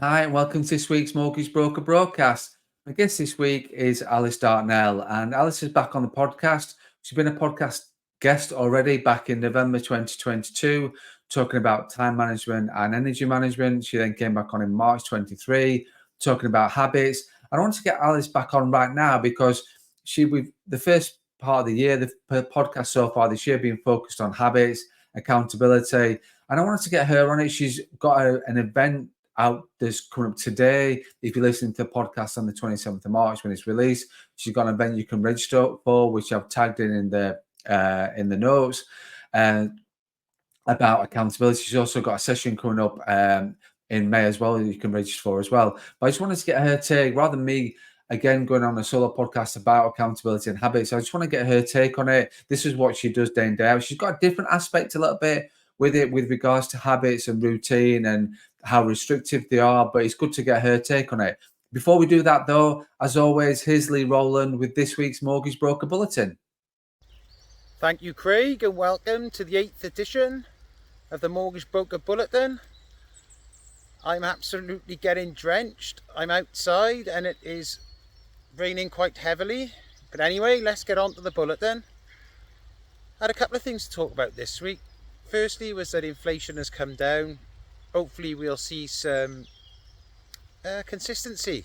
Hi, and welcome to this week's Mortgage Broker broadcast. My guest this week is Alice Dartnell, and Alice is back on the podcast. She's been a podcast guest already back in November 2022, talking about time management and energy management. She then came back on in March 23, talking about habits. And I want to get Alice back on right now because with the first part of the year, the podcast so far this year, being focused on habits, accountability, and I wanted to get her on it. She's got an event out that's coming up today. If you're listening to the podcast on the 27th of March when it's released, she's got an event you can register for, which I've tagged in the notes, about accountability. She's also got a session coming up in May as well that you can register for as well. But I just wanted to get her take, rather than me again going on a solo podcast about accountability and habits. I just want to get her take on it. This is what she does day in, day out. She's got a different aspect a little bit with it with regards to habits and routine and how restrictive they are, but it's good to get her take on it. Before we do that, though, as always, here's Lee Rowland with this week's Mortgage Broker Bulletin. Thank you, Craig, and welcome to the 8th edition of the Mortgage Broker Bulletin. I'm absolutely getting drenched. I'm outside and it is raining quite heavily. But anyway, let's get on to the bulletin. I had a couple of things to talk about this week. Firstly was that inflation has come down. Hopefully we'll see some consistency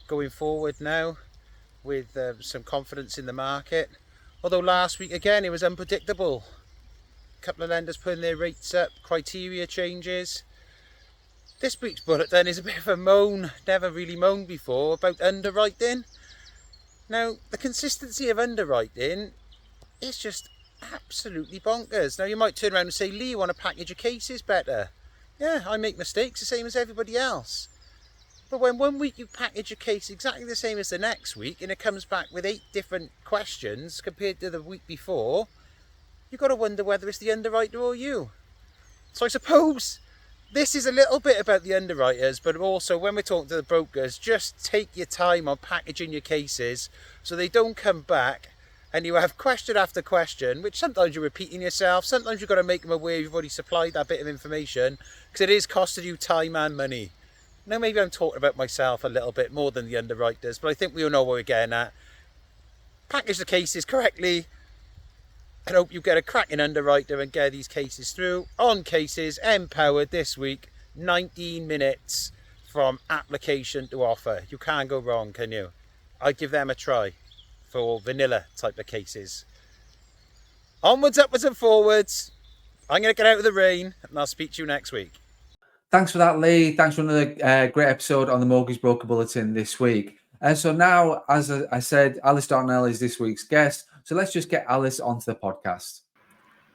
going forward now with some confidence in the market. Although last week again it was unpredictable. A couple of lenders putting their rates up, criteria changes. This week's bulletin is a bit of a moan, never really moaned before, about underwriting. Now the consistency of underwriting is just absolutely bonkers. Now you might turn around and say, Lee, you want to package your cases better? Yeah, I make mistakes the same as everybody else. But when one week you package a case exactly the same as the next week and it comes back with 8 different questions compared to the week before, you've got to wonder whether it's the underwriter or you. So I suppose this is a little bit about the underwriters, but also when we're talking to the brokers, just take your time on packaging your cases so they don't come back and you have question after question, which sometimes you're repeating yourself, sometimes you've got to make them aware you've already supplied that bit of information because it is costing you time and money. Now maybe I'm talking about myself a little bit more than the underwriters, but I think we all know where we're getting at. Package the cases correctly and hope you get a cracking underwriter and get these cases through. On Cases, empowered this week, 19 minutes from application to offer. You can't go wrong, can you? I'd give them a try for vanilla type of cases. Onwards, upwards and forwards. I'm going to get out of the rain and I'll speak to you next week. Thanks for that, Lee. Thanks for another great episode on the Mortgage Broker Bulletin this week. So now, as I said, Alice Dartnell is this week's guest. So let's just get Alice onto the podcast.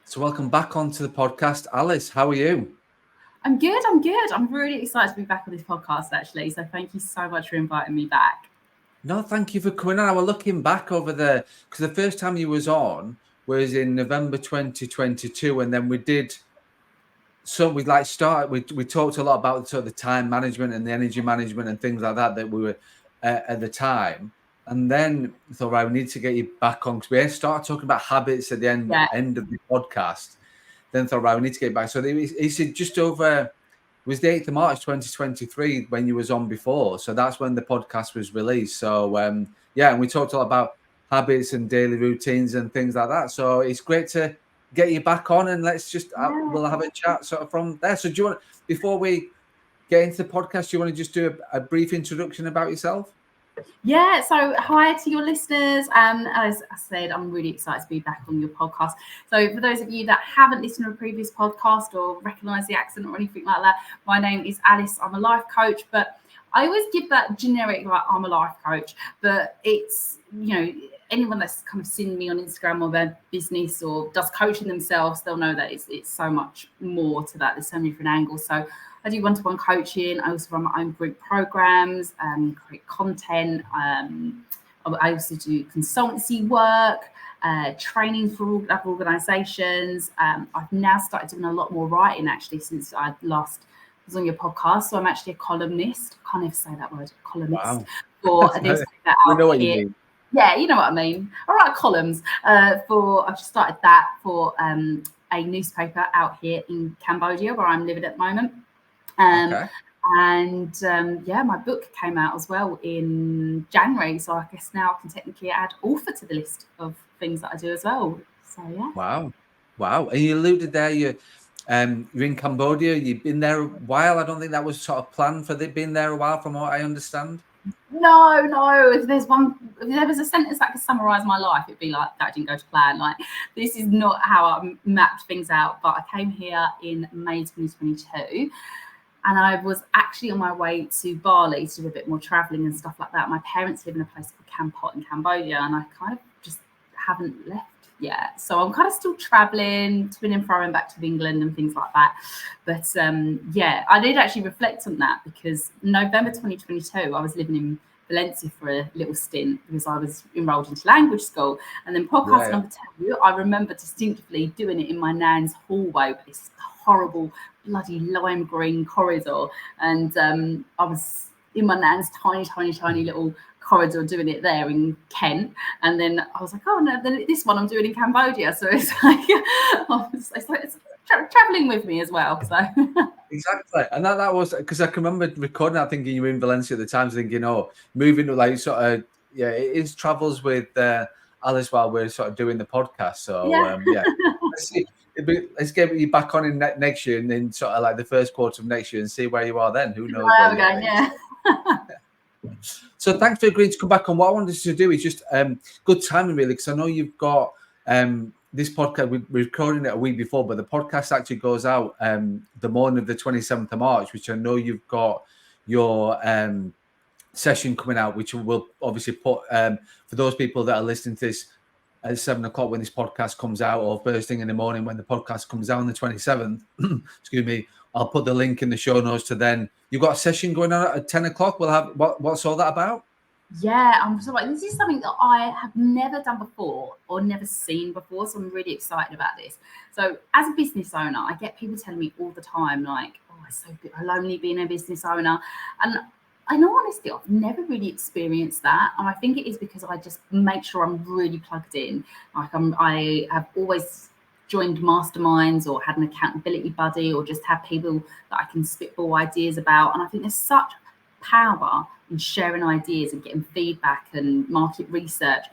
So welcome back onto the podcast. Alice, how are you? I'm good. I'm really excited to be back on this podcast, actually. So thank you so much for inviting me back. No, thank you for coming on. I was looking back over there because the first time you was on was in November 2022, and then we did. So we talked a lot about sort of the time management and the energy management and things like that we were at the time. And then I thought, right, we need to get you back on because we started talking about habits at the end of the podcast. Then thought, right, we need to get back. So he said just over, it was the 8th of March 2023 when you was on before. So that's when the podcast was released. So and we talked a lot about habits and daily routines and things like that. So it's great to get you back on and let's just we'll have a chat sort of from there. So do you want, before we get into the podcast, do you want to just do a brief introduction about yourself? Yeah, so hi to your listeners. As I said, I'm really excited to be back on your podcast. So for those of you that haven't listened to a previous podcast or recognise the accent or anything like that, my name is Alice. I'm a life coach, but I always give that generic, like, I'm a life coach, but it's, anyone that's kind of seen me on Instagram or their business or does coaching themselves, they'll know that it's so much more to that. There's so many different angles. So I do one-to-one coaching. I also run my own group programs, create content. I also do consultancy work, training for other organisations. I've now started doing a lot more writing, actually, since I last was on your podcast. So I'm actually a columnist. I can't even say that word, columnist. Wow. For a newspaper out know what here. You mean. Yeah, you know what I mean. I write columns I've just started that for a newspaper out here in Cambodia where I'm living at the moment. Okay. And my book came out as well in January. So I guess now I can technically add author to the list of things that I do as well. So yeah. Wow. And you alluded there, you're in Cambodia. You've been there a while. I don't think that was sort of planned for being there a while, from what I understand. No. If there was a sentence that could summarize my life, it'd be like, that didn't go to plan. Like, this is not how I mapped things out. But I came here in May 2022. And I was actually on my way to Bali to do a bit more traveling and stuff like that. My parents live in a place called Kampot in Cambodia, and I kind of just haven't left yet. So I'm kind of still traveling, to and fro back to England and things like that. But I did actually reflect on that, because November 2022, I was living in Valencia for a little stint because I was enrolled into language school. And then podcast number 2, I remember distinctly doing it in my nan's hallway with this horrible bloody lime green corridor, and I was in my nan's tiny little corridor doing it there in Kent, and then I was like, oh no, this one I'm doing in Cambodia. So it's like it's traveling with me as well. So exactly. And that was because I can remember recording that, thinking you were in Valencia at the time, thinking, moving to like sort of it is travels with Alice while we're sort of doing the podcast. So let's get you back on in next year, and then sort of like the first quarter of next year, and see where you are then. Who knows? So thanks for agreeing to come back on. What I wanted to do is just good timing, really, because I know you've got this podcast. We're recording it a week before, but the podcast actually goes out the morning of the 27th of March, which I know you've got your session coming out, which we'll obviously put for those people that are listening to this at 7:00 when this podcast comes out, or first thing in the morning when the podcast comes out on the 27th. Excuse me. I'll put the link in the show notes to then. You've got a session going on at 10:00. We'll have what's all that about? Yeah, I'm so this is something that I have never done before or never seen before. So I'm really excited about this. So as a business owner, I get people telling me all the time, like, oh, it's so lonely being a business owner. And in all honesty, I've never really experienced that. And I think it is because I just make sure I'm really plugged in. Like I have always joined masterminds or had an accountability buddy, or just have people that I can spitball ideas about. And I think there's such power in sharing ideas and getting feedback and market research.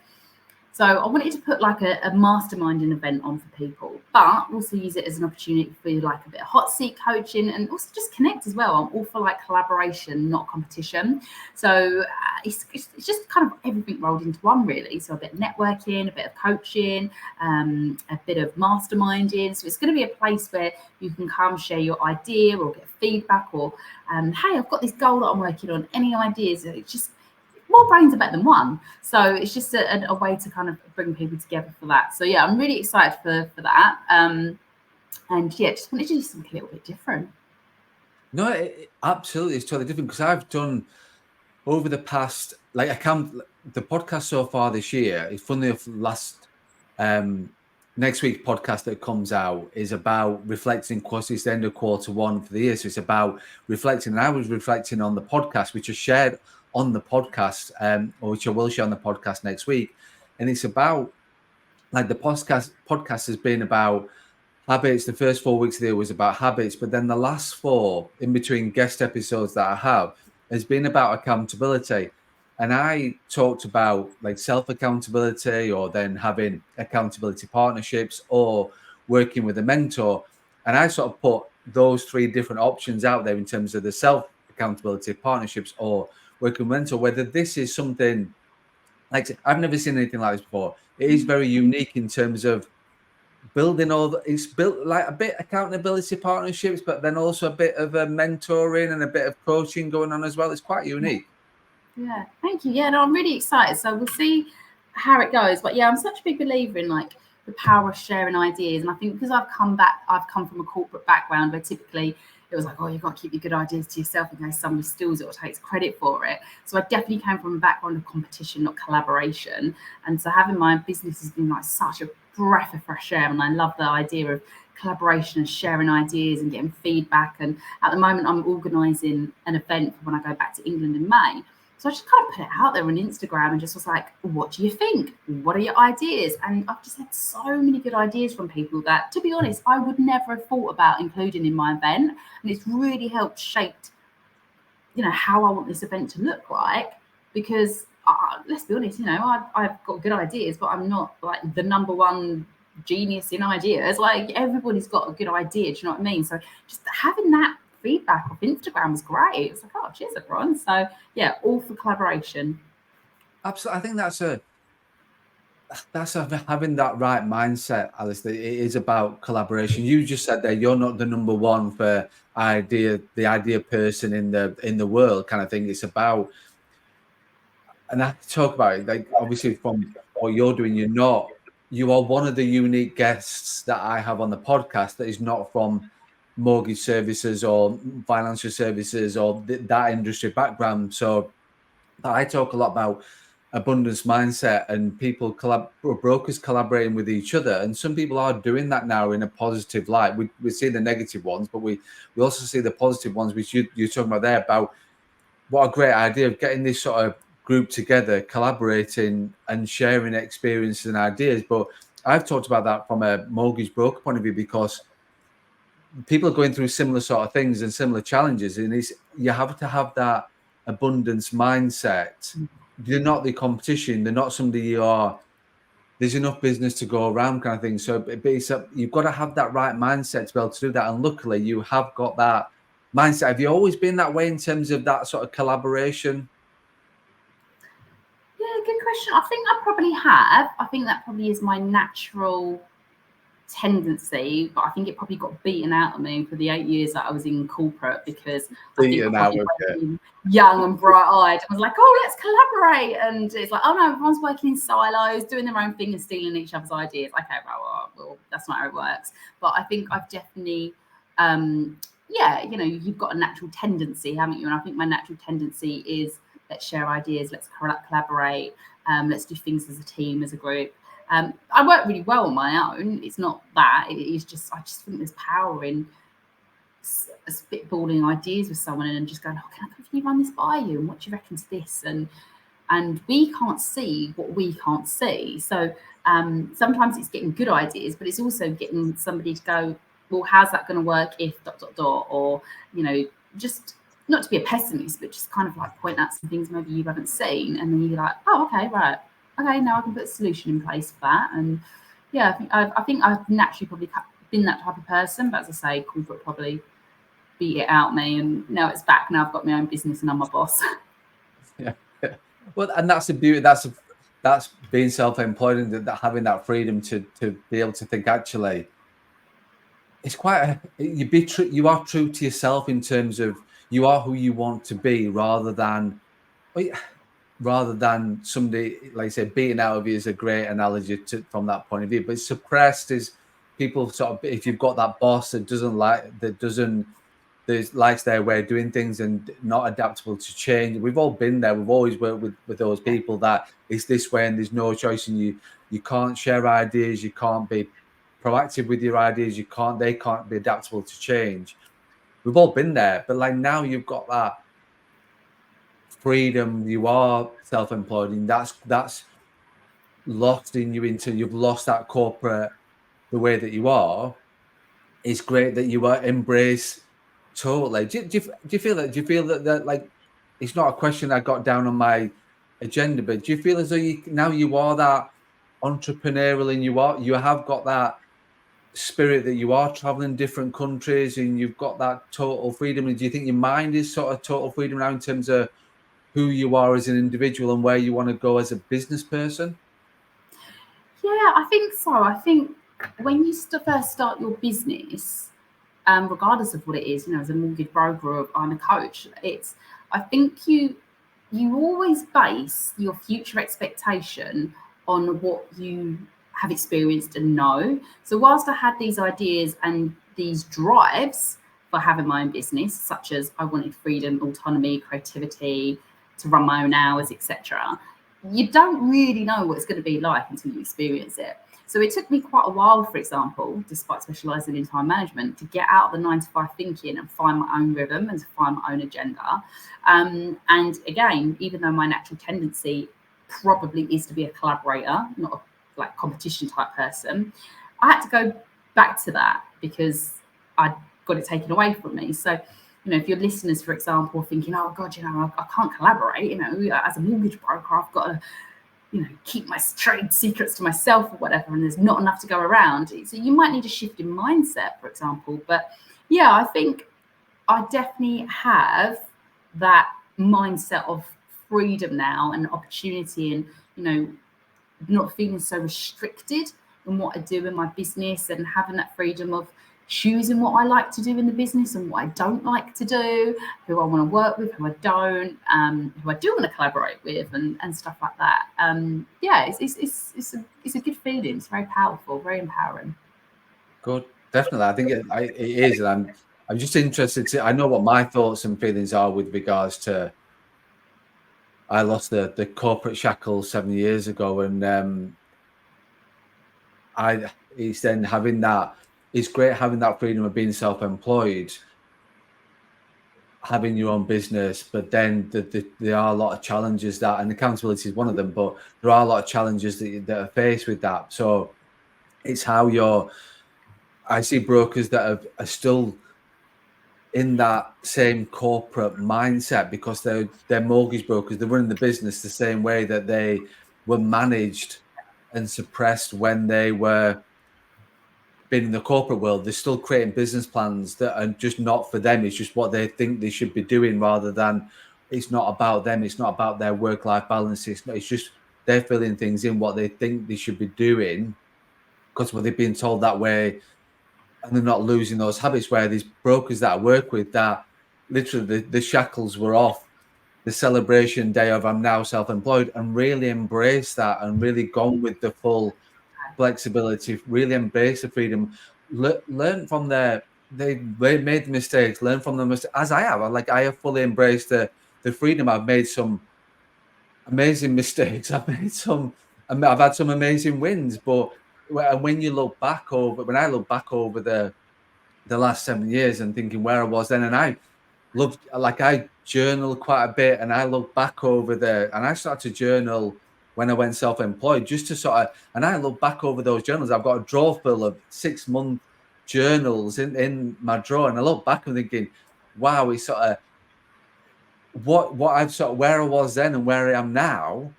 So I wanted to put like a masterminding event on for people, but also use it as an opportunity for like a bit of hot seat coaching, and also just connect as well. I'm all for like collaboration, not competition. So it's just kind of everything rolled into one, really. So a bit of networking, a bit of coaching, a bit of masterminding. So it's going to be a place where you can come share your idea or get feedback, or hey, I've got this goal that I'm working on. Any ideas? It's just more brains are better than one. So it's just a way to kind of bring people together for that. So yeah, I'm really excited for that. And yeah, just wanted to do something a little bit different. No, absolutely, it's totally different, because I've done over the past, like the podcast so far this year. It's funny enough, next week's podcast that comes out is about reflecting, of course, it's the end of Q1 for the year. So it's about reflecting. And I was reflecting on the podcast, which I shared on the podcast, or which I will share on the podcast next week. And it's about, like, the podcast has been about habits. The first 4 weeks of the year was about habits, but then the last 4 in between guest episodes that I have has been about accountability. And I talked about like self-accountability, or then having accountability partnerships, or working with a mentor. And I sort of put those 3 different options out there in terms of the self-accountability partnerships or working with a mentor, whether this is something like, I've never seen anything like this before. It is very unique in terms of building it's built like a bit accountability partnerships, but then also a bit of a mentoring and a bit of coaching going on as well. It's quite unique. Yeah, thank you. Yeah, no, I'm really excited. So we'll see how it goes. But yeah, I'm such a big believer in like the power of sharing ideas. And I think because I've come from a corporate background where typically it was like, oh, you've got to keep your good ideas to yourself in case somebody steals it or takes credit for it. So I definitely came from a background of competition, not collaboration. And so having my business has been like such a breath of fresh air. And I love the idea of collaboration and sharing ideas and getting feedback. And at the moment, I'm organising an event for when I go back to England in May. So I just kind of put it out there on Instagram and just was like, what do you think? What are your ideas? And I've just had so many good ideas from people that, to be honest, I would never have thought about including in my event. And it's really helped shape how I want this event to look like, because let's be honest, I've got good ideas, but I'm not like the number one genius in ideas. Like, everybody's got a good idea, do you know what I mean? So just having that feedback off Instagram was great. It's like, oh, cheers everyone. So yeah, all for collaboration. Absolutely. I think that's having that right mindset, Alice. It is about collaboration. You just said that you're not the number one for the idea person in the world kind of thing. It's about, and I have to talk about it, like, obviously from what you're doing, you are one of the unique guests that I have on the podcast that is not from mortgage services or financial services or that industry background. So I talk a lot about abundance mindset and brokers collaborating with each other, and some people are doing that now in a positive light. We see the negative ones, but we also see the positive ones, which you're talking about there, about what a great idea of getting this sort of group together, collaborating and sharing experiences and ideas. But I've talked about that from a mortgage broker point of view, because people are going through similar sort of things and similar challenges, and you have to have that abundance mindset. They're not the competition. They're not somebody you are. There's enough business to go around, kind of thing. So you've got to have that right mindset to be able to do that. And luckily, you have got that mindset. Have you always been that way in terms of that sort of collaboration? Yeah, good question. I think I probably have. I think that probably is my natural tendency, but I think it probably got beaten out of me for the 8 years that I was in corporate, because I think I probably went in young and bright-eyed. I was like, oh, let's collaborate. And it's like, oh no, everyone's working in silos, doing their own thing and stealing each other's ideas. Okay, well, that's not how it works. But I think I've definitely, you've got a natural tendency, haven't you? And I think my natural tendency is, let's share ideas, let's collaborate, let's do things as a team, as a group. I work really well on my own. It's not that. It is just, I just think there's power in spitballing ideas with someone and just going, oh, can you run this by you? And what do you reckon to this? And we can't see what we can't see. So sometimes it's getting good ideas, but it's also getting somebody to go, well, how's that going to work if ... Or, just not to be a pessimist, but just kind of like point out some things maybe you haven't seen. And then you're like, oh, okay, right. Okay, now I can put a solution in place for that. And yeah, I think I've naturally probably been that type of person. But as I say, corporate probably beat it out me, and now it's back. Now I've got my own business and I'm my boss. Yeah. Well, and that's the beauty. That's being self-employed, and that having that freedom to be able to think, actually, it's quite you are true to yourself in terms of you are who you want to be, rather than somebody, like I said, beating out of you is a great analogy from that point of view. But suppressed is people sort of, if you've got that boss that likes their way of doing things and not adaptable to change. We've all been there. We've always worked with those people that it's this way and there's no choice, and you can't share ideas, you can't be proactive with your ideas, they can't be adaptable to change. We've all been there, but like now you've got that freedom, you are self-employed, and that's lost in you you've lost that corporate, the way that you are. It's great that you embrace totally. Do you feel that like, it's not a question I got down on my agenda, but do you feel as though you are that entrepreneurial, and you have got that spirit that you are traveling different countries and you've got that total freedom? And do you think your mind is sort of total freedom now in terms of who you are as an individual and where you want to go as a business person? Yeah, I think so. I think when you first start your business, regardless of what it is, as a mortgage broker or I'm a coach, I think you always base your future expectation on what you have experienced and know. So whilst I had these ideas and these drives for having my own business, such as I wanted freedom, autonomy, creativity, to run my own hours, etc., you don't really know what it's going to be like until you experience it. So it took me quite a while, for example, despite specialising in time management, to get out of the 9-to-5 thinking and find my own rhythm and to find my own agenda. And again, even though my natural tendency probably is to be a collaborator, not a like competition type person, I had to go back to that because I'd got it taken away from me. So if your listeners, for example, are thinking, oh God, I can't collaborate, as a mortgage broker, I've got to, keep my trade secrets to myself or whatever, and there's not enough to go around. So you might need a shift in mindset, for example. But yeah, I think I definitely have that mindset of freedom now and opportunity, and not feeling so restricted in what I do in my business, and having that freedom of choosing what I like to do in the business and what I don't like to do, who I want to work with, who I don't, who I do want to collaborate with, and stuff like that. Yeah, it's a good feeling. It's very powerful, very empowering. Good, definitely. I think it is, and I'm just interested to. I know what my thoughts and feelings are with regards to. I lost the corporate shackles 7 years ago, and it's then having that. It's great having that freedom of being self-employed, having your own business, but then there are a lot of challenges that, and accountability is one of them, but there are a lot of challenges that are faced with that. So it's how I see brokers that are still in that same corporate mindset because they're mortgage brokers. They're running the business the same way that they were managed and suppressed when they were been in the corporate world. They're still creating business plans that are just not for them. It's just what they think they should be doing, rather than it's not about them. It's not about their work-life balance. It's just they're filling things in what they think they should be doing because they've been told that way, and they're not losing those habits. Where these brokers that I work with, that literally the shackles were off, the celebration day of I'm now self-employed, and really embrace that and really gone with the full flexibility, really embrace the freedom, learn from they made mistakes, learn from them as I have. I have fully embraced the freedom. I've made some amazing mistakes. I've had some amazing wins, but when I look back over the last 7 years and thinking where I was then, and I journal quite a bit, and I look back over and I started to journal when I went self-employed, just to and I look back over those journals. I've got a drawer full of 6-month journals in my drawer, and I look back and thinking, wow, it's sort of what I've sort of where I was then and where I am now.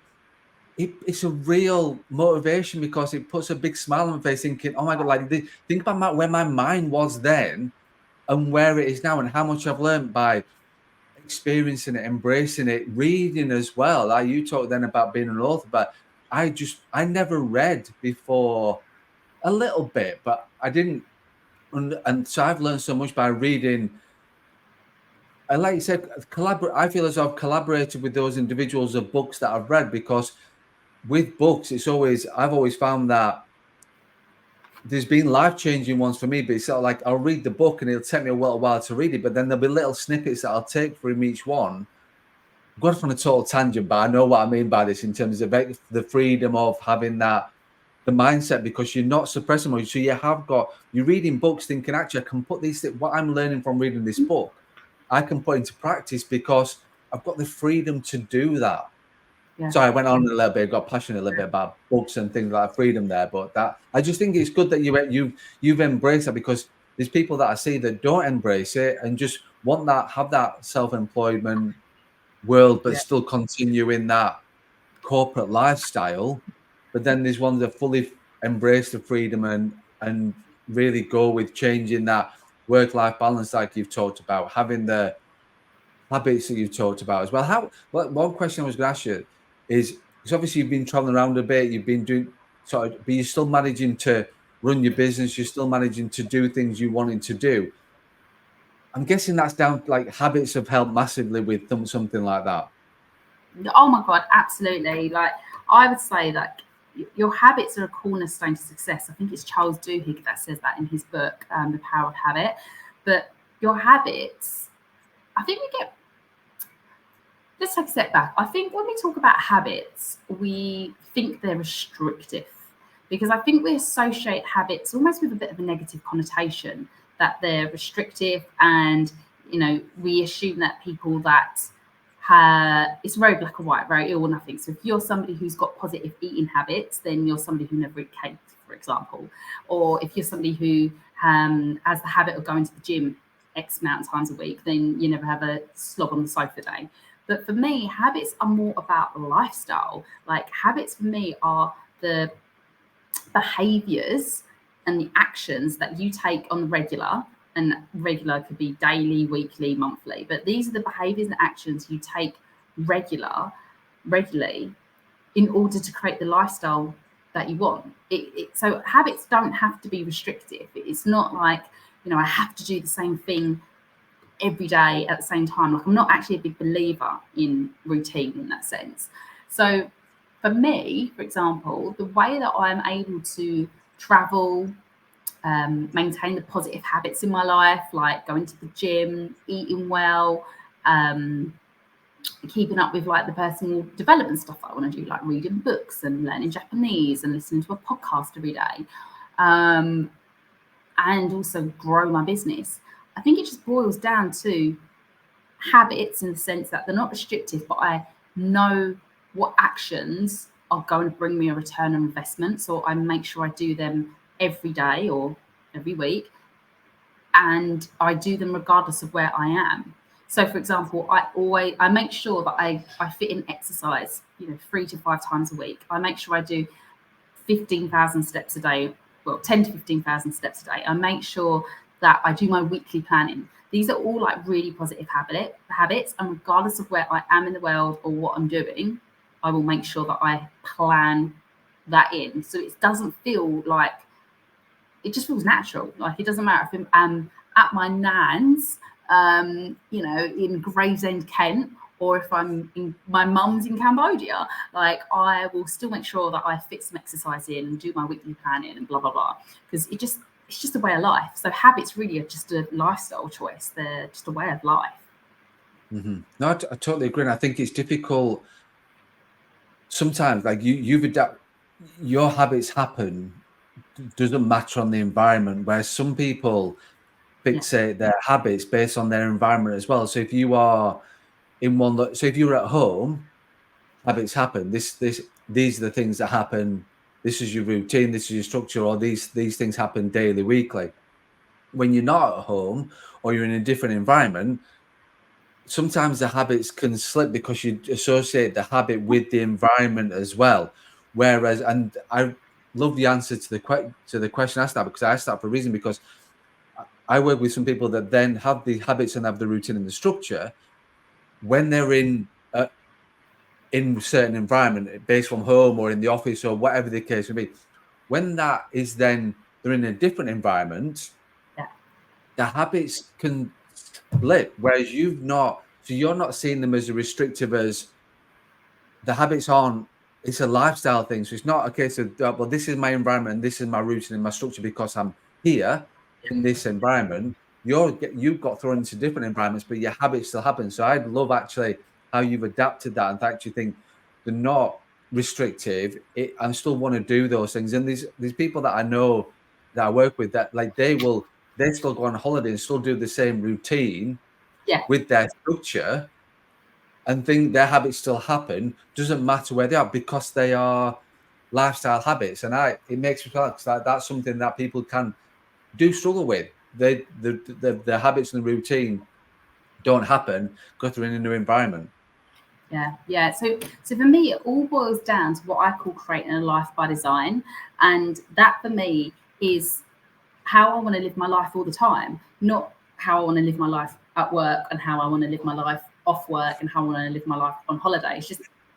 It's a real motivation because it puts a big smile on my face, thinking, oh my God, think about where my mind was then and where it is now, and how much I've learned by experiencing it, embracing it, reading as well. You talked then about being an author, but I never read before, a little bit, but I didn't. And so I've learned so much by reading. And like you said, I feel as though I've collaborated with those individuals of books that I've read, because with books, I've always found that there's been life-changing ones for me, but it's sort of like I'll read the book and it'll take me a little while to read it, but then there'll be little snippets that I'll take from each one. I'm going on a total tangent, but I know what I mean by this in terms of the freedom of having the mindset, because you're not suppressing them. So you're reading books thinking, actually, I can put what I'm learning from reading this book, I can put into practice because I've got the freedom to do that. Yeah. Sorry, I went on a little bit, got passionate a little bit about books and things like freedom there, but I just think it's good that you've embraced that, because there's people that I see that don't embrace it and just have that self-employment world, but still continue in that corporate lifestyle. But then there's ones that fully embrace the freedom and really go with changing that work-life balance, like you've talked about, having the habits that you've talked about as well. One question I was going to ask you is, because obviously you've been traveling around a bit, you've been doing but you're still managing to run your business, you're still managing to do things you wanted to do. I'm guessing that's down, like, habits have helped massively with something like that. Oh my God, absolutely. Like, I would say, like, your habits are a cornerstone to success. I think it's Charles Duhigg that says that in his book, The Power of Habit. But your habits, I think let's take a step back. I think when we talk about habits, we think they're restrictive, because I think we associate habits almost with a bit of a negative connotation, that they're restrictive, and we assume that people that it's very black and white, very all or nothing. So if you're somebody who's got positive eating habits, then you're somebody who never eat cake, for example. Or if you're somebody who has the habit of going to the gym X amount of times a week, then you never have a slob on the sofa day. But for me, habits are more about lifestyle. Like habits for me are the behaviors and the actions that you take on the regular, and regular could be daily, weekly, monthly, but these are the behaviors and actions you take regularly in order to create the lifestyle that you want. So habits don't have to be restrictive. It's not like, I have to do the same thing every day at the same time. Like I'm not actually a big believer in routine in that sense. So for me, for example, the way that I'm able to travel, maintain the positive habits in my life, like going to the gym, eating well, keeping up with like the personal development stuff that I want to do, like reading books and learning Japanese and listening to a podcast every day, and also grow my business. I think it just boils down to habits in the sense that they're not restrictive, but I know what actions are going to bring me a return on investment. So I make sure I do them every day or every week, and I do them regardless of where I am. So for example, I make sure that I fit in exercise, 3 to 5 times a week. I make sure I do 15,000 steps a day, well, 10 to 15,000 steps a day. I make sure that I do my weekly planning. These are all like really positive habits, and regardless of where I am in the world or what I'm doing, I will make sure that I plan that in. So it doesn't feel like, it just feels natural. Like it doesn't matter if I'm at my nan's, in Gravesend, Kent, or if I'm in my mum's in Cambodia. Like I will still make sure that I fit some exercise in and do my weekly planning and blah, blah, blah. Because it's just a way of life. So habits really are just a lifestyle choice. They're just a way of life. Mm-hmm. No, I totally agree. And I think it's difficult sometimes, like you've adapted, your habits happen, doesn't matter on the environment, whereas some people fixate their habits based on their environment as well. So if you are if you're at home, habits happen. These are the things that happen. This is your routine, this is your structure, or these things happen daily, weekly. When you're not at home or you're in a different environment, sometimes the habits can slip because you associate the habit with the environment as well. Whereas, and I love the answer to the question I asked that, because I asked that for a reason, because I work with some people that then have the habits and have the routine and the structure when they're in a certain environment, based from home or in the office or whatever the case may be. When that is then they're in a different environment, the habits can slip, whereas you're not seeing them as restrictive as the habits aren't. It's a lifestyle thing. So it's not a case of, well, this is my environment and this is my routine and my structure because I'm here in this environment. You've got thrown into different environments, but your habits still happen. So I'd love actually how you've adapted that, and actually think they're not restrictive. I still want to do those things. And these people that I know that I work with, that like they still go on holiday and still do the same routine with their structure, and think their habits still happen. Doesn't matter where they are, because they are lifestyle habits. And it makes me feel like that's something that people do struggle with. The habits and the routine don't happen because they're in a new environment. Yeah. So for me, it all boils down to what I call creating a life by design. And that for me is how I want to live my life all the time, not how I want to live my life at work and how I want to live my life off work and how I want to live my life on holiday.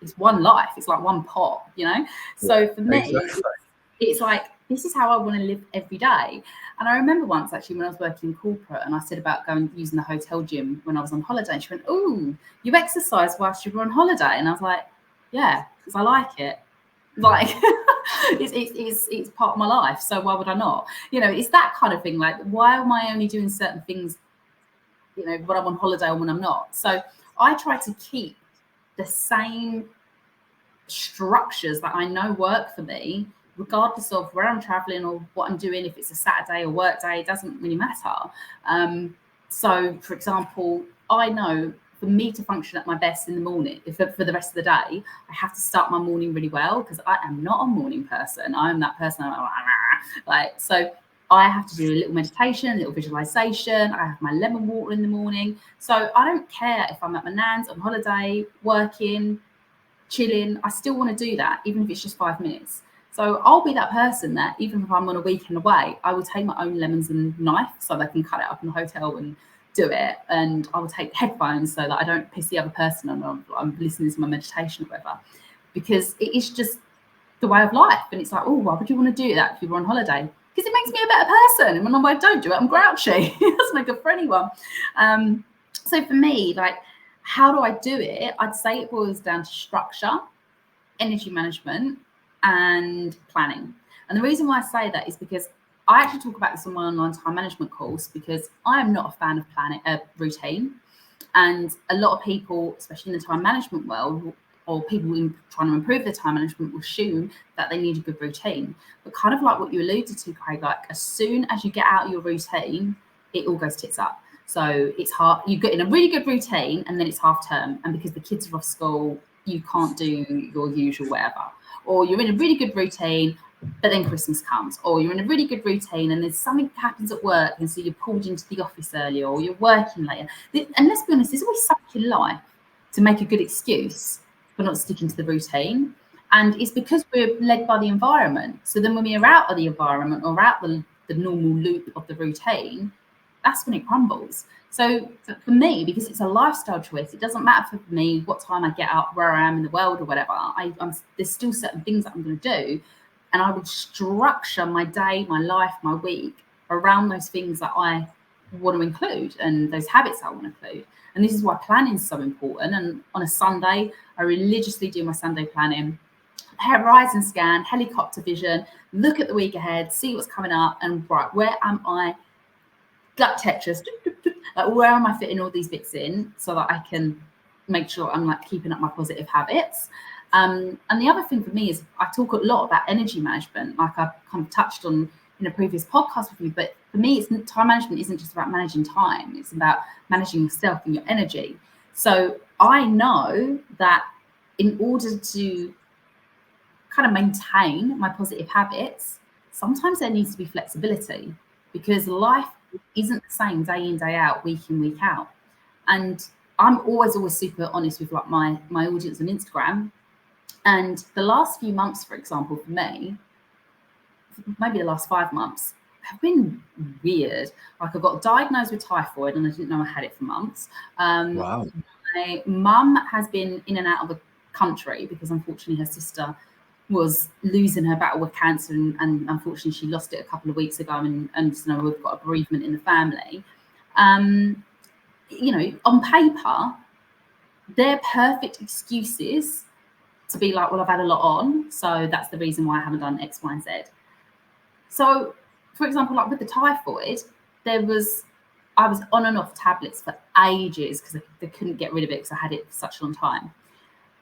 It's one life. It's like one pot, So for me, it's like, this is how I want to live every day. And I remember once actually when I was working in corporate and I said about using the hotel gym when I was on holiday, and she went, "Oh, you exercise whilst you were on holiday?" And I was like, "Yeah, because I like it. Like it's part of my life. So why would I not?" It's that kind of thing. Like, why am I only doing certain things, when I'm on holiday or when I'm not? So I try to keep the same structures that I know work for me, regardless of where I'm traveling or what I'm doing. If it's a Saturday or work day, it doesn't really matter. So, for example, I know for me to function at my best in the morning, for the rest of the day, I have to start my morning really well, because I am not a morning person. I am that person. So I have to do a little meditation, a little visualization. I have my lemon water in the morning. So I don't care if I'm at my nan's on holiday, working, chilling. I still want to do that, even if it's just 5 minutes. So I'll be that person that even if I'm on a weekend away, I will take my own lemons and knife so they can cut it up in the hotel and do it. And I will take headphones so that I don't piss the other person on. I'm listening to my meditation or whatever, because it is just the way of life. And it's like, oh, why would you want to do that if you were on holiday? Because it makes me a better person. And when I don't do it, I'm grouchy. It doesn't make good for anyone. So for me, like, how do I do it? I'd say it boils down to structure, energy management, and planning. And the reason why I say that is because I actually talk about this on my online time management course, because I am not a fan of planning, routine. And a lot of people, especially in the time management world, or people trying to improve their time management, will assume that they need a good routine. But kind of like what you alluded to, Craig, like as soon as you get out of your routine, it all goes tits up. So it's hard. You get in a really good routine and then it's half term. And because the kids are off school, you can't do your usual whatever. Or you're in a really good routine, but then Christmas comes. Or you're in a really good routine and there's something that happens at work, and so you're pulled into the office earlier, or you're working later. And let's be honest, there's always something in life to make a good excuse for not sticking to the routine. And it's because we're led by the environment. So then when we are out of the environment or out the normal loop of the routine, that's when it crumbles. So for me, because it's a lifestyle choice, it doesn't matter for me what time I get up, where I am in the world or whatever. There's still certain things that I'm going to do. And I would structure my day, my life, my week around those things that I want to include and those habits I want to include. And this is why planning is so important. And on a Sunday, I religiously do my Sunday planning, horizon scan, helicopter vision, look at the week ahead, see what's coming up, and right, where am I? Gut Tetris, like where am I fitting all these bits in so that I can make sure I'm like keeping up my positive habits. And the other thing for me is I talk a lot about energy management, like I kind of touched on in a previous podcast with you. But for me, time management isn't just about managing time; it's about managing yourself and your energy. So I know that in order to kind of maintain my positive habits, sometimes there needs to be flexibility, because life isn't the same day in, day out, week in, week out. And I'm always super honest with like my audience on Instagram. And the last few months, for example, for me, maybe the last 5 months, have been weird. Like I got diagnosed with typhoid and I didn't know I had it for months. Wow. My mum has been in and out of the country because unfortunately her sister was losing her battle with cancer, and unfortunately she lost it a couple of weeks ago, and you know, we've got a bereavement in the family. You know, on paper, they're perfect excuses to be like, well, I've had a lot on, so that's the reason why I haven't done X, Y, and Z. So, for example, like with the typhoid, I was on and off tablets for ages because they couldn't get rid of it because I had it for such a long time.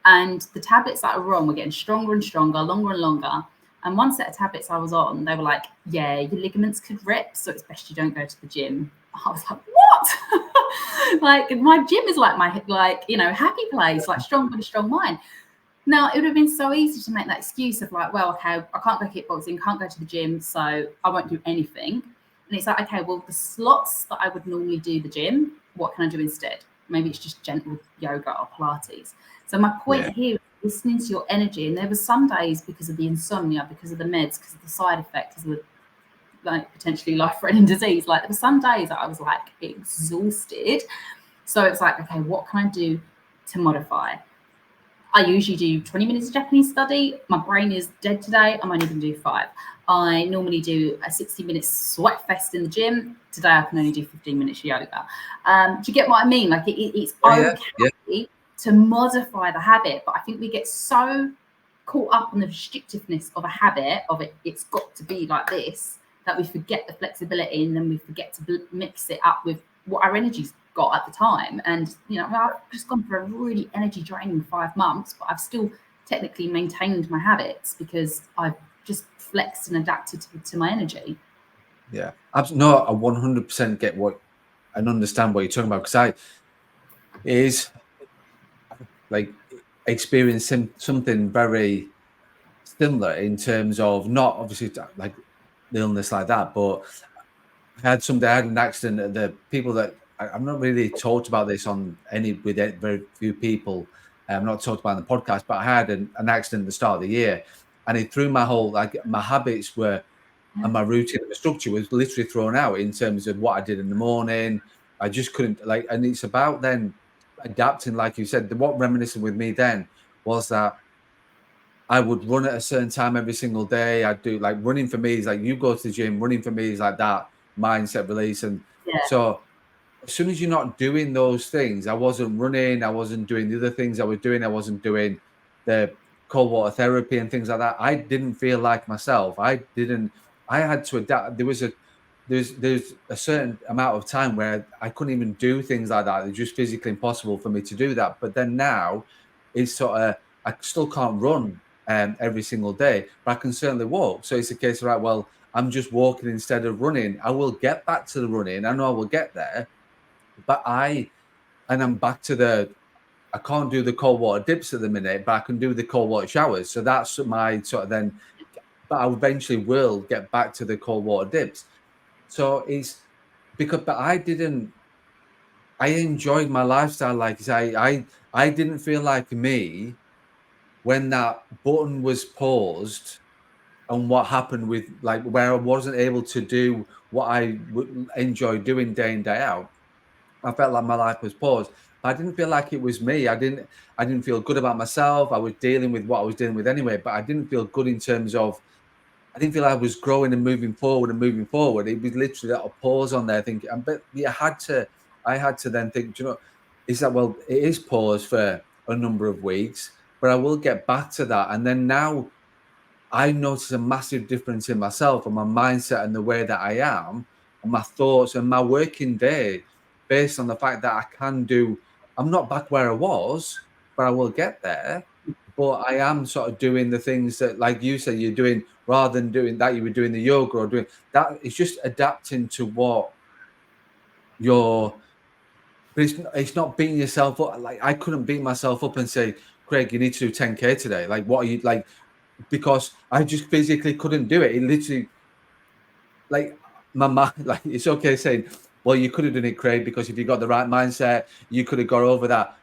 And the tablets that I were on were getting stronger and stronger, longer and longer. And one set of tablets I was on, they were like, yeah, your ligaments could rip, so it's best you don't go to the gym. I was like, what? Like, my gym is like my, like, you know, happy place, like strong body, strong mind. Now, it would have been so easy to make that excuse of like, well, okay, I can't go kickboxing, can't go to the gym, so I won't do anything. And it's like, okay, well, the slots that I would normally do the gym, what can I do instead? Maybe it's just gentle yoga or Pilates. So my point here is listening to your energy. And there were some days, because of the insomnia, because of the meds, because of the side effects, because of the like potentially life-threatening disease, like there were some days that I was like exhausted. So it's like, okay, what can I do to modify? I usually do 20 minutes of Japanese study. My brain is dead today. I'm only going to do 5. I normally do a 60-minute sweat fest in the gym. Today I can only do 15 minutes yoga. Do you get what I mean? Like it's okay to modify the habit, but I think we get so caught up on the restrictiveness of a habit, of it, it's got to be like this, that we forget the flexibility, and then we forget to mix it up with what our energy's got at the time. And you know, I've just gone for a really energy draining 5 months, but I've still technically maintained my habits because I've just flexed and adapted to my energy. Yeah, absolutely. No, I 100% get what and understand what you're talking about, because is like experiencing something very similar in terms of not obviously like illness like that. But I had an accident. The people that I've not really talked about this with very few people. I've not talked about it on the podcast, but I had an accident at the start of the year, and it threw my whole, like, my habits were, and my routine and my structure was literally thrown out in terms of what I did in the morning. I just couldn't, like, and it's about then adapting, like you said. What reminiscent with me then was that I would run at a certain time every single day. I'd do, like, running for me is like, you go to the gym, running for me is like that mindset release. And Yeah. so as soon as you're not doing those things, I wasn't running, I wasn't doing the other things I was doing, I wasn't doing the cold water therapy and things like that. I didn't feel like myself. I had to adapt. There's a certain amount of time where I couldn't even do things like that. It's just physically impossible for me to do that. But then now it's sort of, I still can't run every single day, but I can certainly walk. So it's a case of, right, well, I'm just walking instead of running. I will get back to the running. I know I will get there, but I'm back to I can't do the cold water dips at the minute, but I can do the cold water showers. So that's my sort of then, but I eventually will get back to the cold water dips. So it's because, but I enjoyed my lifestyle. Like I say, I didn't feel like me when that button was paused and what happened with, like, where I wasn't able to do what I would enjoy doing day in, day out. I felt like my life was paused. I didn't feel like it was me. I didn't feel good about myself. I was dealing with what I was dealing with anyway, but I didn't feel good in terms of, I didn't feel I was growing and moving forward and moving forward. It was literally that, a pause on there thinking, but I had to then think, do you know, is that, well, it is paused for a number of weeks, but I will get back to that. And then now I notice a massive difference in myself and my mindset and the way that I am and my thoughts and my working day, based on the fact that I'm not back where I was, but I will get there. But I am sort of doing the things that, like you said, you're doing, rather than doing that, you were doing the yoga or doing that. It's just adapting to what you're, but it's not beating yourself up. Like, I couldn't beat myself up and say, Craig, you need to do 10K today. Like, what are you like? Because I just physically couldn't do it. It literally, like, my mind, like, it's okay saying, well, you could have done it, Craig, because if you got the right mindset, you could have got over that.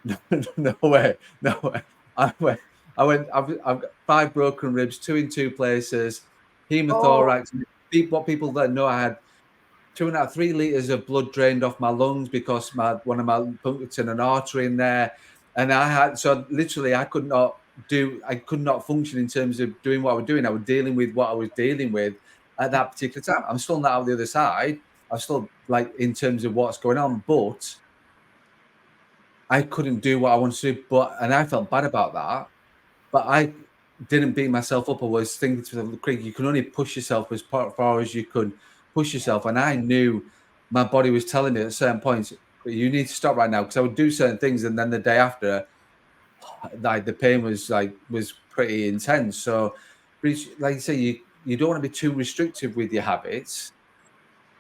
No, no way, no way. I've got 5 broken ribs, 2 in 2 places, Oh, hemothorax. What people that know, I had 2.5, 3 liters of blood drained off my lungs because one of my punctured an artery in there, and so literally I could not function in terms of doing what I was doing. I was dealing with what I was dealing with at that particular time. I'm still not out the other side. I'm still, like, in terms of what's going on, but I couldn't do what I wanted to do. And I felt bad about that. But I didn't beat myself up. I was thinking to myself, Craig, you can only push yourself as far as you could push yourself. And I knew my body was telling me at certain points, you need to stop right now. Because I would do certain things, and then the day after, like, the pain was pretty intense. So, like you say, you don't want to be too restrictive with your habits,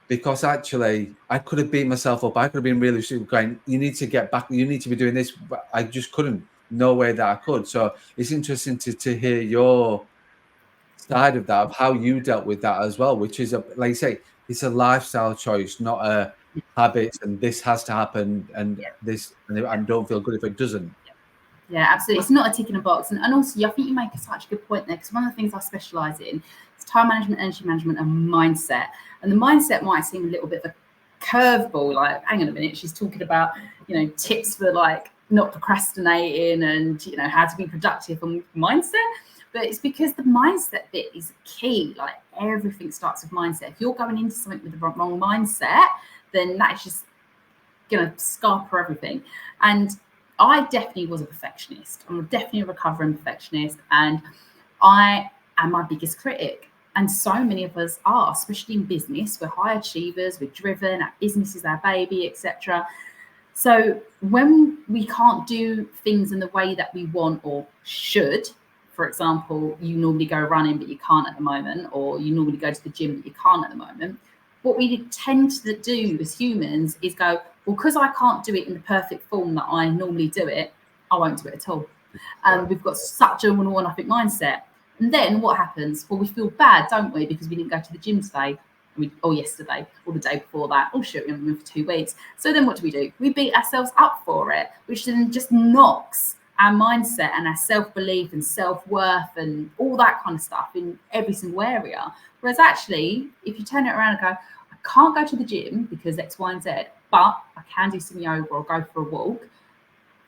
because actually I could have beat myself up. I could have been really stupid going, you need to get back, you need to be doing this. But I just couldn't. No way that I could. So it's interesting to hear your side of that, of how you dealt with that as well, which is, like you say, it's a lifestyle choice, not a habit, and this has to happen, and yeah. this, and I don't feel good if it doesn't. Yeah, absolutely. It's not a tick in a box. And also, I think you make such a good point there, because one of the things I specialise in is time management, energy management, and mindset. And the mindset might seem a little bit of a curveball, like, hang on a minute, she's talking about, tips for, like, not procrastinating and, how to be productive and mindset. But it's because the mindset bit is key. Like, everything starts with mindset. If you're going into something with the wrong mindset, then that is just going to scarper everything. And I definitely was a perfectionist. I'm definitely a recovering perfectionist, and I am my biggest critic. And so many of us are, especially in business. We're high achievers, we're driven, our business is our baby, etc. So when we can't do things in the way that we want or should, for example, you normally go running but you can't at the moment, or you normally go to the gym but you can't at the moment, what we tend to do as humans is go, well, because I can't do it in the perfect form that I normally do it, I won't do it at all. And we've got such a all or nothing mindset. And then what happens? Well, we feel bad, don't we? Because we didn't go to the gym today, or yesterday, or the day before that. Oh shit, we haven't been for 2 weeks. So then what do? We beat ourselves up for it, which then just knocks our mindset and our self-belief and self-worth and all that kind of stuff in every single area. Whereas actually, if you turn it around and go, I can't go to the gym because X, Y, and Z, but I can do some yoga or go for a walk.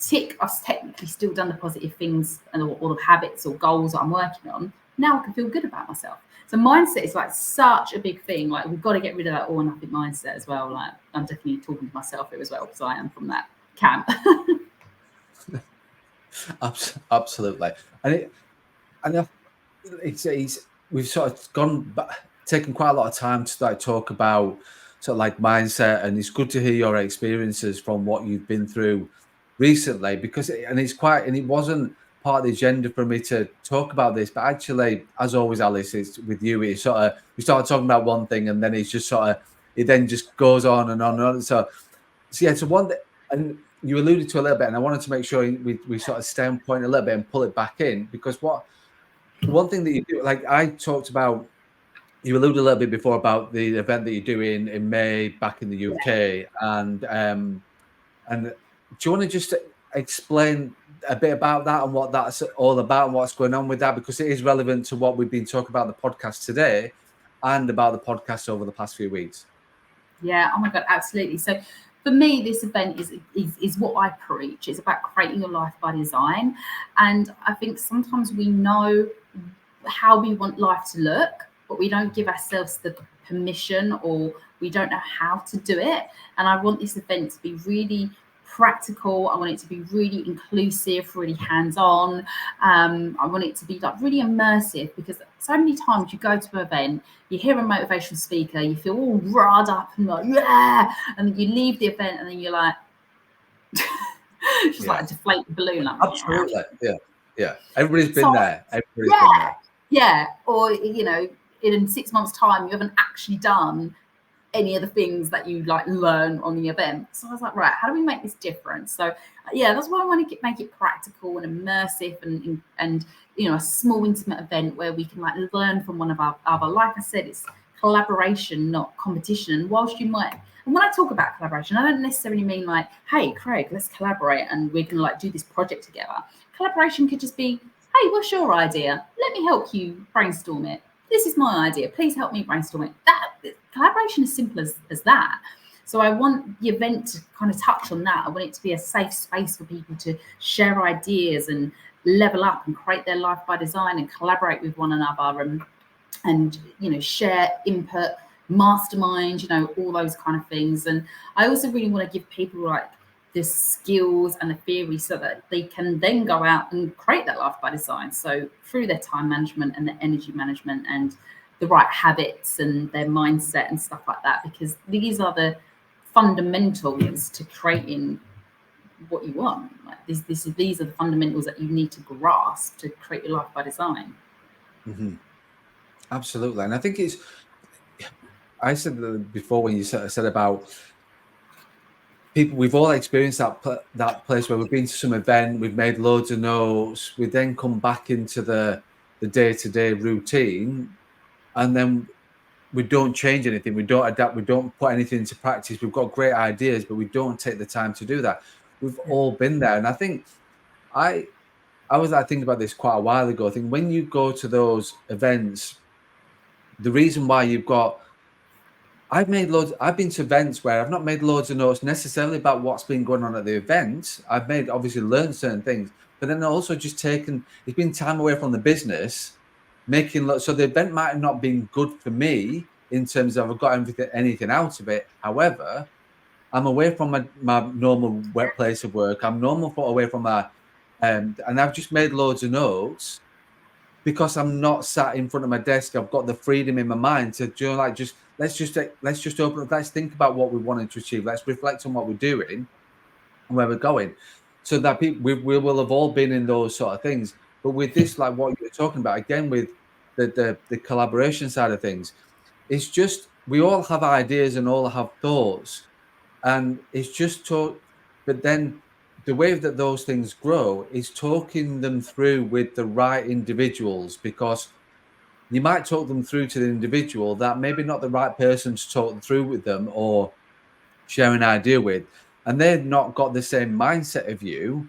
Tick, I've technically still done the positive things and all the habits or goals that I'm working on. Now I can feel good about myself. So mindset is like such a big thing. Like we've got to get rid of that all or nothing mindset as well. Like I'm definitely talking to myself here as well because I am from that camp. Absolutely, and it's we've sort of taken quite a lot of time to like talk about sort of like mindset, and it's good to hear your experiences from what you've been through recently, because it wasn't part of the agenda for me to talk about this, but actually, as always, Alice, it's with you, it's sort of we start talking about one thing and then it's just sort of it then just goes on and on and on. So yeah, so one that, and you alluded to a little bit, and I wanted to make sure we sort of stay on point a little bit and pull it back in, because one thing that you do, like I talked about, you alluded a little bit before about the event that you're doing in May back in the UK, and do you want to just explain a bit about that and what that's all about and what's going on with that, because it is relevant to what we've been talking about in the podcast today and about the podcast over the past few weeks. Yeah, oh my God, absolutely. So for me, this event is what I preach. It's about creating your life by design. And I think sometimes we know how we want life to look, but we don't give ourselves the permission, or we don't know how to do it. And I want this event to be really practical. I want it to be really inclusive, really hands-on. I want it to be like really immersive, because so many times you go to an event, you hear a motivational speaker, you feel all riled up and like, yeah, and then you leave the event and then you're like, just like a deflated balloon. Like, absolutely, yeah. Everybody's been so, there. Everybody's been there. Yeah, or in 6 months' time, you haven't actually done any of the things that you like learn on the event. So I was like, right, how do we make this different? So yeah, that's why I want to make it practical and immersive, and a small intimate event where we can like learn from one of our other. Like I said, it's collaboration, not competition. And whilst you might, and when I talk about collaboration, I don't necessarily mean like, hey Craig, let's collaborate and we can like do this project together. Collaboration could just be, hey, what's your idea? Let me help you brainstorm it. This is my idea. Please help me brainstorm it. That collaboration is simple as that. So I want the event to kind of touch on that. I want it to be a safe space for people to share ideas and level up and create their life by design and collaborate with one another and share input, mastermind, all those kind of things. And I also really want to give people like the skills and the theory so that they can then go out and create that life by design. So through their time management and their energy management and the right habits and their mindset and stuff like that, because these are the fundamentals to creating what you want. Like these are the fundamentals that you need to grasp to create your life by design. Mm-hmm. Absolutely. And I think I said before when you said about people, we've all experienced that place where we've been to some event, we've made loads of notes, we then come back into the day-to-day routine, and then we don't change anything, we don't adapt, we don't put anything into practice. We've got great ideas, but we don't take the time to do that. We've all been there. And I think I was thinking about this quite a while ago. I think when you go to those events, the reason why I've been to events where I've not made loads of notes necessarily about what's been going on at the event. I've obviously learned certain things, but then also just it's been time away from the business, so the event might have not been good for me in terms of I've got anything out of it. However, I'm away from my normal place of work. I'm away from and I've just made loads of notes because I'm not sat in front of my desk. I've got the freedom in my mind to let's just open up. Let's think about what we wanted to achieve. Let's reflect on what we're doing and where we're going. So that we will have all been in those sort of things. But with this, like what you're talking about, again, with the collaboration side of things, it's just we all have ideas and all have thoughts, and it's just but then the way that those things grow is talking them through with the right individuals, because you might talk them through to the individual that maybe not the right person to talk through with them or share an idea with, and they've not got the same mindset of you,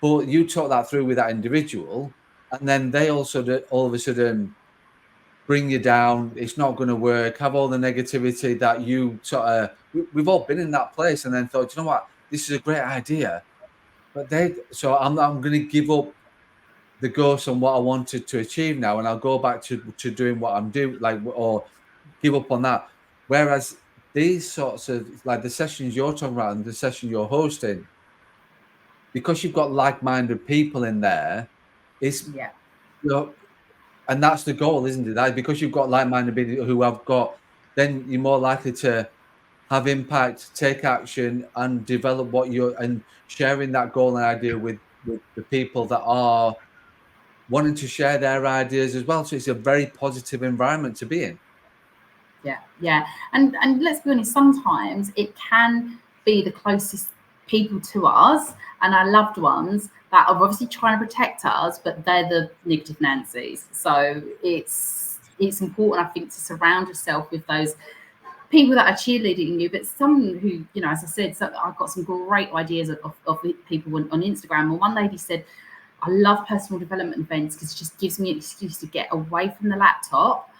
but you talk that through with that individual, and then they also all of a sudden bring you down. It's not going to work. Have all the negativity that you sort of. We've all been in that place, and then thought, you know what, this is a great idea, but I'm going to give up the ghost on what I wanted to achieve now, and I'll go back to doing what I'm doing, like, or give up on that. Whereas these sorts of, like the sessions you're talking about and the session you're hosting, because you've got like-minded people in there, it's, Yeah. you know, and that's the goal, isn't it? That because you've got like-minded people who have got, then you're more likely to have impact, take action, and develop what you're, and sharing that goal and idea with the people that are wanting to share their ideas as well. So it's a very positive environment to be in. Yeah. And let's be honest, sometimes it can be the closest people to us and our loved ones that are obviously trying to protect us, but they're the negative Nancy's. So it's important, I think, to surround yourself with those people that are cheerleading you, but some who, you know, as I said, so I've got some great ideas of people on Instagram. And one lady said, I love personal development events because it just gives me an excuse to get away from the laptop,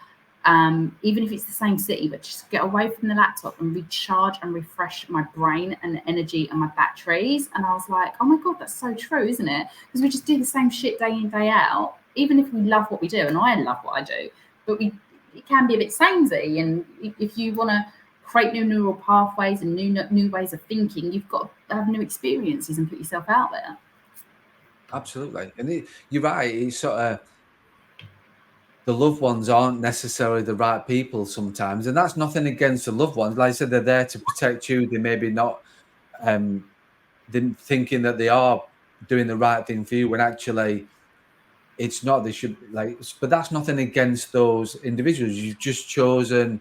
even if it's the same city, but just get away from the laptop and recharge and refresh my brain and the energy and my batteries. And I was like, oh my God, that's so true, isn't it? Because we just do the same shit day in, day out, even if we love what we do, and I love what I do, but it can be a bit samey. And if you want to create new neural pathways and new ways of thinking, you've got to have new experiences and put yourself out there. Absolutely. And you're right. It's sort of, the loved ones aren't necessarily the right people sometimes. And that's nothing against the loved ones. Like I said, they're there to protect you. They maybe not thinking that they are doing the right thing for you when actually it's not. They should, like, but that's nothing against those individuals. You've just chosen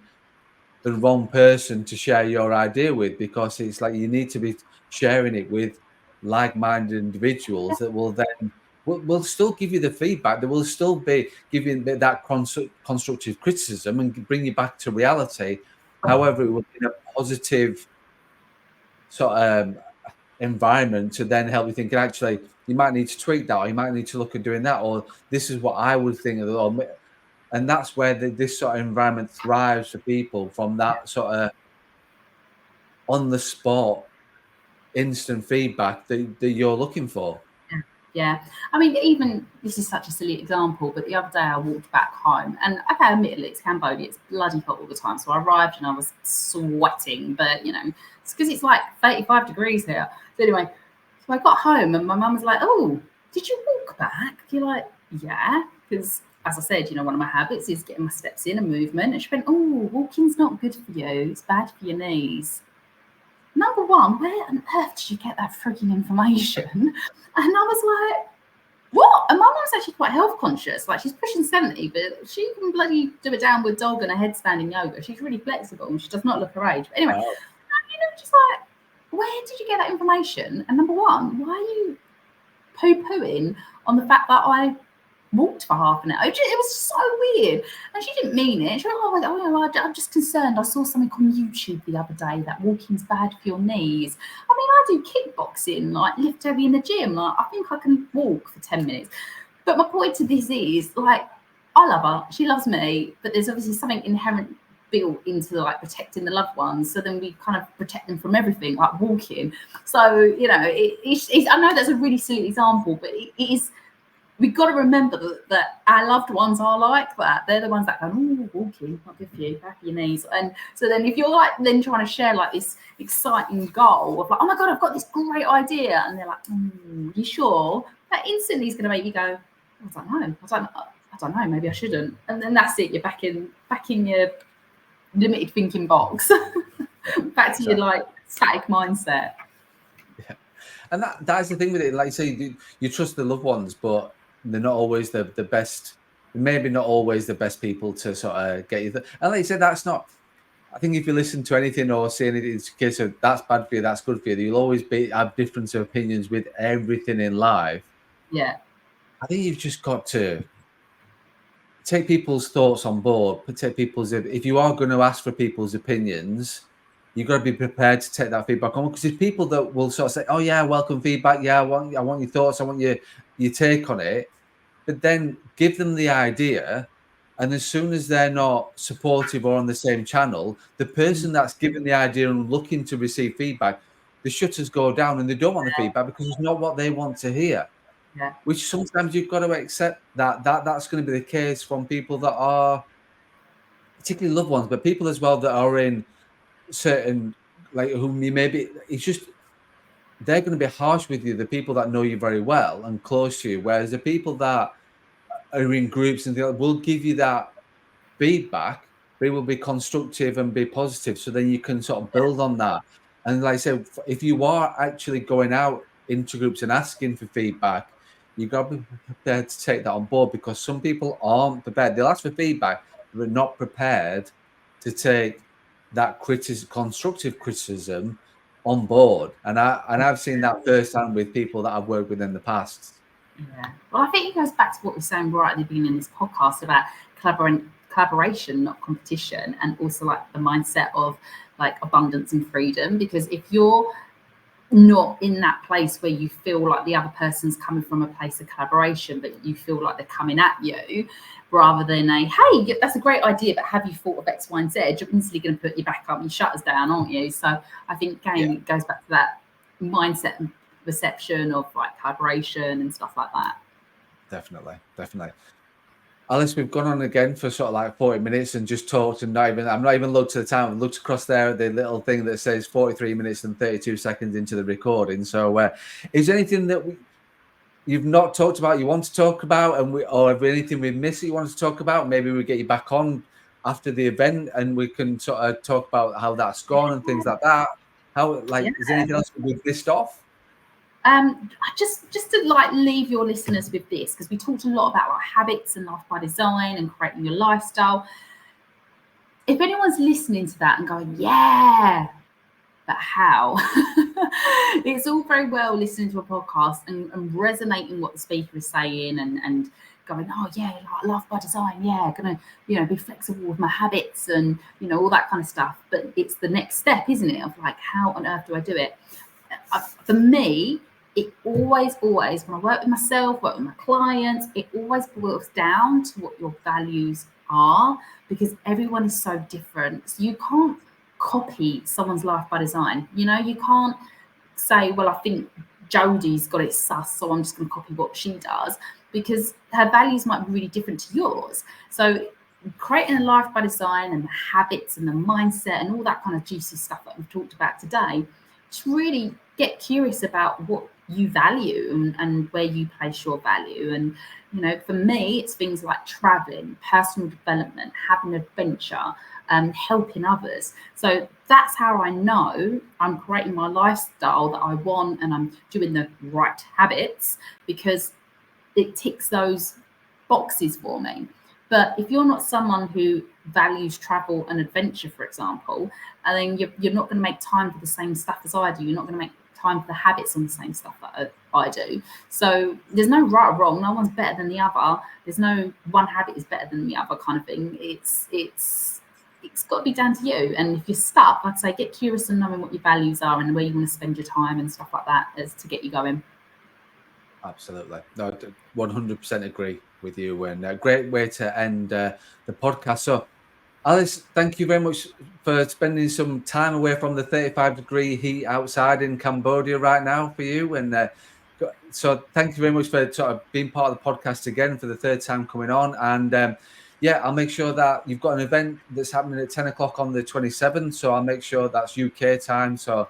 the wrong person to share your idea with, because it's like you need to be sharing it with like-minded individuals that will then will still give you the feedback. They will still be giving that constructive criticism and bring you back to reality. However, it will be in a positive sort of environment to then help you think, actually, you might need to tweak that, or you might need to look at doing that, or this is what I would think of it. And that's where this sort of environment thrives for people, from that sort of on the spot instant feedback that you're looking for. Yeah. I mean, even this is such a silly example, but the other day I walked back home, and okay, admittedly, it's Cambodia, it's bloody hot all the time. So I arrived and I was sweating, but you know, it's because it's like 35 degrees here. So anyway, so I got home and my mum was like, oh, did you walk back? You're like, yeah, because as I said, you know, one of my habits is getting my steps in and movement. And she went, oh, walking's not good for you. It's bad for your knees. Number one, where on earth did you get that freaking information? And I was like, what? And my mum's actually quite health conscious. Like, she's pushing 70, but she can bloody do a downward dog and a headstand in yoga. She's really flexible and she does not look her age. But anyway, you know, just like, where did you get that information? And number one, why are you poo-pooing on the fact that I walked for half an hour? It was so weird. And she didn't mean it. She went, I'm just concerned. I saw something on YouTube the other day that walking's bad for your knees. I mean, I do kickboxing, like lift heavy in the gym. Like, I think I can walk for 10 minutes. But my point to this is, like, I love her. She loves me. But there's obviously something inherent built into, like, protecting the loved ones. So then we kind of protect them from everything, like walking. So, you know, I know that's a really silly example, but it is. We've got to remember that our loved ones are like that. They're the ones that go, oh, walking, not good for you, back of your knees. And so then if you're like then trying to share like this exciting goal of like, oh my God, I've got this great idea. And they're like, you sure? That instantly is going to make you go, I don't know, maybe I shouldn't. And then that's it. You're back in your limited thinking box, back to your like static mindset. Yeah. And that's the thing with it. Like you say, you trust the loved ones, but they're not always the best, maybe not always the best people to sort of get you. And like you said, that's not, I think if you listen to anything or see anything, it's a case of that's bad for you, that's good for you. You'll always have different opinions with everything in life. Yeah. I think you've just got to take people's thoughts on board. If you are going to ask for people's opinions, you've got to be prepared to take that feedback on. Because there's people that will sort of say, "Oh yeah, welcome feedback. Yeah, I want your thoughts. I want your take on it." But then give them the idea, and as soon as they're not supportive or on the same channel, the person that's given the idea and looking to receive feedback, the shutters go down and they don't want the feedback because it's not what they want to hear. Yeah. Which sometimes you've got to accept that's going to be the case from people that are particularly loved ones, but people as well that are in certain, like, whom you maybe it's just they're going to be harsh with you, the people that know you very well and close to you, whereas the people that are in groups and will give you that feedback, but it will be constructive and be positive. So then you can sort of build on that. And like I said, if you are actually going out into groups and asking for feedback, you got to be prepared to take that on board, because some people aren't prepared. They'll ask for feedback, but not prepared to take that constructive criticism on board. And I've seen that firsthand with people that I've worked with in the past. Yeah. Well, I think it goes back to what we were saying right at the beginning of this podcast about collaboration, not competition, and also like the mindset of like abundance and freedom. Because if you're not in that place where you feel like the other person's coming from a place of collaboration, but you feel like they're coming at you rather than hey, that's a great idea, but have you thought of X, Y, and Z? You're instantly going to put your back up and shutters down, aren't you? So I think again, it goes back to that mindset and perception of like collaboration and stuff like that. Definitely. Alice, we've gone on again for sort of like 40 minutes and just talked, and I'm not even looked at the time. I've looked across there at the little thing that says 43 minutes and 32 seconds into the recording. So is there anything that you've not talked about you want to talk about, or anything we've missed that you want to talk about? Maybe we get you back on after the event and we can sort of talk about how that's gone and things like that. Is there anything else we've missed off? Just to like leave your listeners with this, because we talked a lot about like habits and life by design and creating your lifestyle. If anyone's listening to that and going, yeah, but how? It's all very well listening to a podcast and resonating what the speaker is saying and going, oh yeah, like life by design, yeah, gonna be flexible with my habits and all that kind of stuff. But it's the next step, isn't it? Of like, how on earth do I do it? For me, it always, when I work with myself, work with my clients, it always boils down to what your values are, because everyone is so different. So you can't copy someone's life by design. You can't say, well, I think Jodie's got it sus, so I'm just going to copy what she does, because her values might be really different to yours. So creating a life by design and the habits and the mindset and all that kind of juicy stuff that we've talked about today, just really get curious about what you value and where you place your value. And for me, it's things like traveling, personal development, having adventure, helping others. So that's how I know I'm creating my lifestyle that I want, and I'm doing the right habits, because it ticks those boxes for me. But if you're not someone who values travel and adventure, for example, and then you're not going to make time for the same stuff as I do. You're not going to make time for the habits on the same stuff that I do. So there's no right or wrong. No one's better than the other. There's no one habit is better than the other kind of thing. It's got to be down to you. And if you're stuck, I'd say get curious and knowing what your values are and where you want to spend your time and stuff like that, as to get you going. Absolutely. No, 100% agree with you, and a great way to end the podcast. So Alice, thank you very much for spending some time away from the 35-degree heat outside in Cambodia right now for you. And so thank you very much for sort of being part of the podcast again for the third time coming on. And I'll make sure that you've got an event that's happening at 10 o'clock on the 27th. So I'll make sure that's UK time. So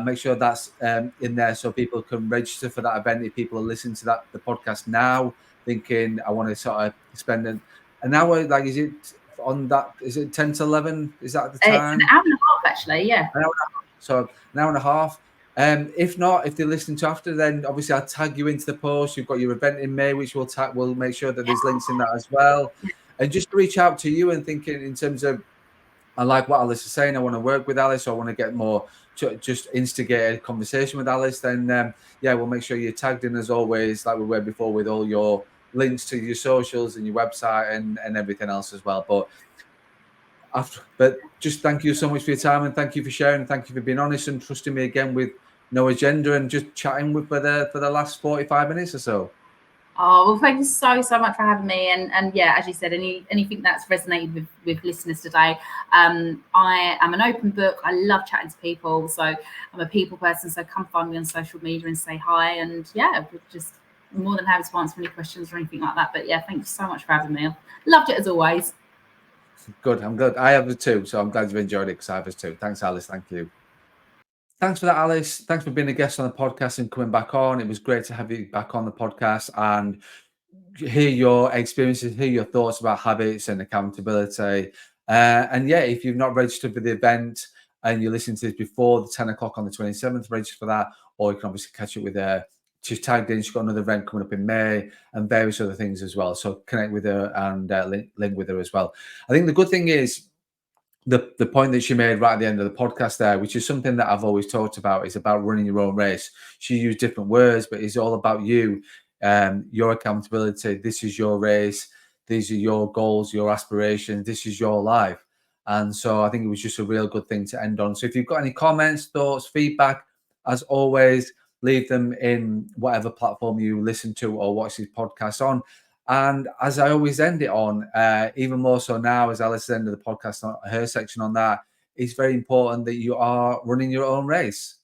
make sure that's in there so people can register for that event. If people are listening to the podcast now thinking, I want to sort of spend an hour, like, is it on that? Is it 10 to 11? Is that the time? It's an hour and a half, actually. Yeah. An hour and a half. So an hour and a half. If not, if they're listening to after, then obviously I'll tag you into the post. You've got your event in May, which we'll make sure that there's links in that as well. And just reach out to you and thinking in terms of I like what Alice is saying. I want to work with Alice. I want to get more, just instigate a conversation with Alice. Then, yeah, we'll make sure you're tagged in as always, like we were before, with all your links to your socials and your website and everything else as well. But just thank you so much for your time, and thank you for sharing. Thank you for being honest and trusting me again with no agenda and just chatting with for the last 45 minutes or so. Oh, well, thank you so much for having me. And yeah, as you said, anything that's resonated with listeners today. I am an open book. I love chatting to people. So I'm a people person. So come find me on social media and say hi. And yeah, we're just more than happy to answer any questions or anything like that. But yeah, thank you so much for having me. Loved it as always. Good. I'm good. I have the too. So I'm glad you've enjoyed it, because I have it too. Thanks, Alice. Thank you. Thanks for that, Alice. Thanks for being a guest on the podcast and coming back on. It was great to have you back on the podcast and hear your experiences, hear your thoughts about habits and accountability. And yeah, if you've not registered for the event and you're listening to this before the 10 o'clock on the 27th, register for that, or you can obviously catch up with her. She's tagged in. She's got another event coming up in May and various other things as well. So connect with her and link with her as well. I think the good thing is, the point that she made right at the end of the podcast there, which is something that I've always talked about, is about running your own race. She used different words, but it's all about you, your accountability. This is your race. These are your goals, your aspirations. This is your life. And so I think it was just a real good thing to end on. So if you've got any comments, thoughts, feedback, as always, leave them in whatever platform you listen to or watch this podcast on. And as I always end it on, even more so now, as Alice ended the podcast on her section on that, it's very important that you are running your own race.